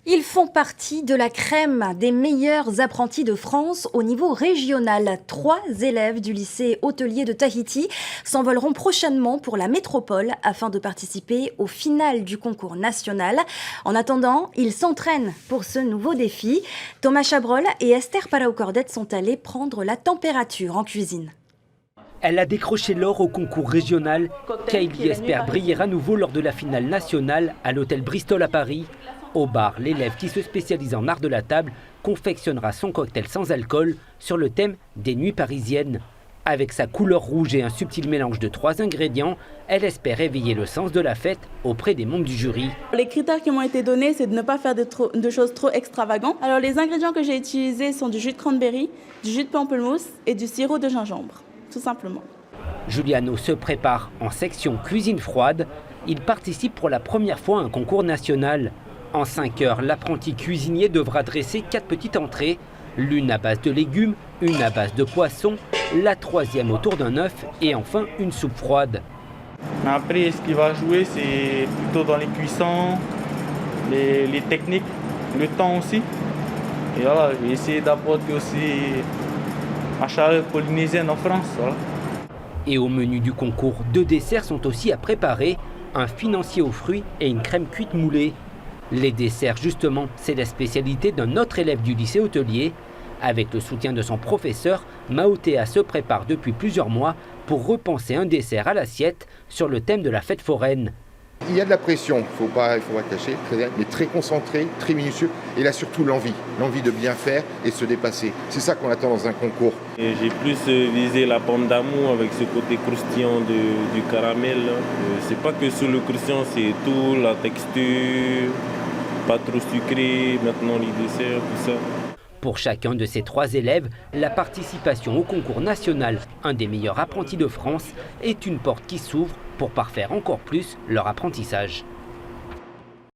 Ils font partie de la crème des meilleurs apprentis de France au niveau régional. 3 élèves du lycée hôtelier de Tahiti s'envoleront prochainement pour la métropole afin de participer au final du concours national. En attendant, ils s'entraînent pour ce nouveau défi. Thomas Chabrol et Esther Paraou-Cordet sont allés prendre la température en cuisine. Elle a décroché l'or au concours régional. Kylie espère briller à nouveau lors de la finale nationale à l'hôtel Bristol à Paris. Au bar, l'élève qui se spécialise en art de la table confectionnera son cocktail sans alcool sur le thème des nuits parisiennes. Avec sa couleur rouge et un subtil mélange de 3 ingrédients, elle espère éveiller le sens de la fête auprès des membres du jury. Les critères qui m'ont été donnés, c'est de ne pas faire de choses trop extravagantes. Alors les ingrédients que j'ai utilisés sont du jus de cranberry, du jus de pamplemousse et du sirop de gingembre, tout simplement. Giuliano se prépare en section cuisine froide. Il participe pour la première fois à un concours national. En 5 heures, l'apprenti cuisinier devra dresser 4 petites entrées, l'une à base de légumes, une à base de poisson, la troisième autour d'un œuf et enfin une soupe froide. Après, ce qui va jouer, c'est plutôt dans les cuissons, les techniques, le temps aussi. Et voilà, je vais essayer d'apporter aussi ma chaleur polynésienne en France. Voilà. Et au menu du concours, 2 desserts sont aussi à préparer, un financier aux fruits et une crème cuite moulée. Les desserts, justement, c'est la spécialité d'un autre élève du lycée hôtelier. Avec le soutien de son professeur, Maotea se prépare depuis plusieurs mois pour repenser un dessert à l'assiette sur le thème de la fête foraine. Il y a de la pression, il faut pas cacher, mais très concentré, très minutieux. Et là surtout l'envie de bien faire et de se dépasser. C'est ça qu'on attend dans un concours. J'ai plus visé la pomme d'amour avec ce côté croustillant du caramel. C'est pas que sur le croustillant, c'est tout, la texture, pas trop sucré, maintenant les desserts, tout ça. Pour chacun de ces 3 élèves, la participation au concours national, un des meilleurs apprentis de France, est une porte qui s'ouvre pour parfaire encore plus leur apprentissage.